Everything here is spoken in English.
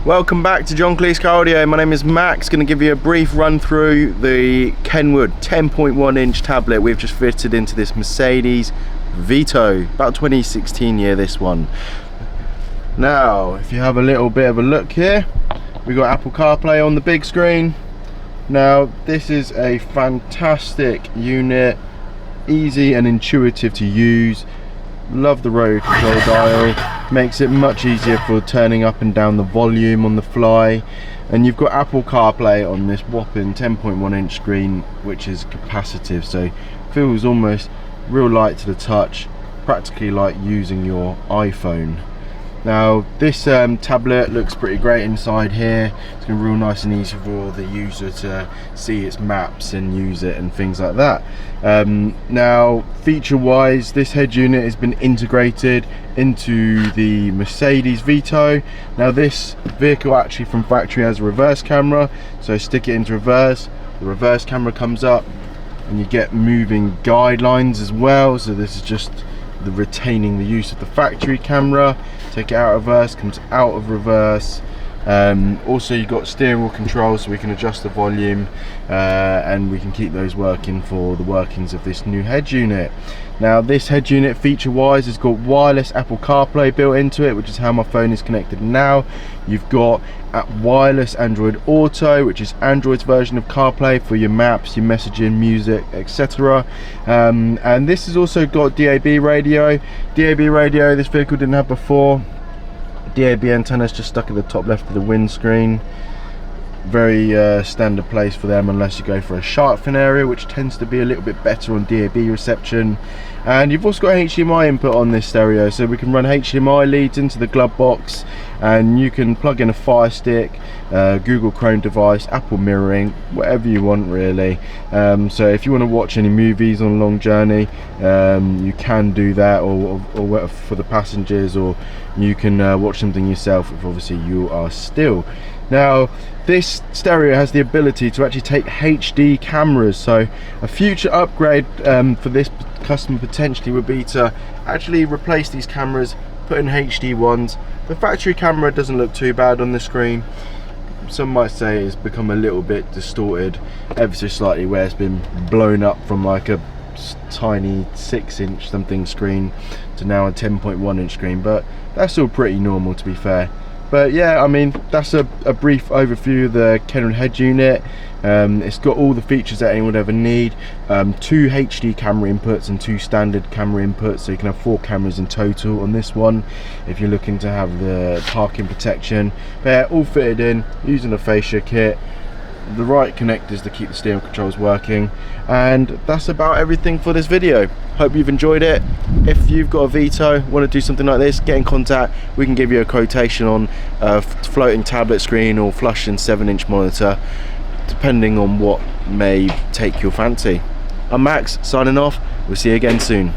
Welcome back to John Cleese Car Audio. My name is Max. Going to give you a brief run through the Kenwood 10.1 inch tablet we've just fitted into this Mercedes Vito, about 2016 year this one. Now if you have a little bit of a look here, we got Apple CarPlay on the big screen. Now this is a fantastic unit, easy and intuitive to use. Love the road control dial, makes it much easier for turning up and down the volume on the fly, and you've got Apple CarPlay on this whopping 10.1 inch screen, which is capacitive, so feels almost real light to the touch, practically like using your iPhone. Now this tablet looks pretty great inside here. It's going to be real nice and easy for the user to see its maps and use it and things like that. Now feature wise, this head unit has been integrated into the Mercedes Vito. Now this vehicle actually from factory has a reverse camera, so stick it into reverse, the reverse camera comes up and you get moving guidelines as well. So this is just the retaining the use of the factory camera. Take it out of reverse, comes out of reverse. Also you've got steering wheel controls, so we can adjust the volume and we can keep those working for the workings of this new head unit. Now this head unit feature wise has got wireless Apple CarPlay built into it, which is how my phone is connected now. You've got wireless Android Auto, which is Android's version of CarPlay for your maps, your messaging, music, etc. And this has also got DAB radio. DAB radio this vehicle didn't have before. DAB antenna is just stuck at the top left of the windscreen. Very standard place for them, unless you go for a shark fin area, which tends to be a little bit better on DAB reception. And you've also got HDMI input on this stereo, so we can run HDMI leads into the glove box, and you can plug in a Fire Stick, Google Chrome device, Apple mirroring, whatever you want really. So if you want to watch any movies on a long journey, you can do that, or for the passengers, or you can watch something yourself if obviously you are still. Now this stereo has the ability to actually take HD cameras, so a future upgrade for this customer potentially would be to actually replace these cameras, put in HD ones. The factory camera doesn't look too bad on the screen. Some might say it's become a little bit distorted ever so slightly, where it's been blown up from like a tiny 6-inch something screen to now a 10.1 inch screen, but that's all pretty normal to be fair. But yeah, I mean, that's a brief overview of the Kenwood head unit. It's got all the features that anyone would ever need. 2 HD camera inputs and 2 standard camera inputs, so you can have 4 cameras in total on this one if you're looking to have the parking protection. But yeah, all fitted in using a fascia kit, the right connectors to keep the steering controls working, and that's about everything for this video. Hope you've enjoyed it. If you've got a Vito, want to do something like this, get in contact. We can give you a quotation on a floating tablet screen or flush and 7-inch monitor, depending on what may take your fancy. I'm Max, signing off. We'll see you again soon.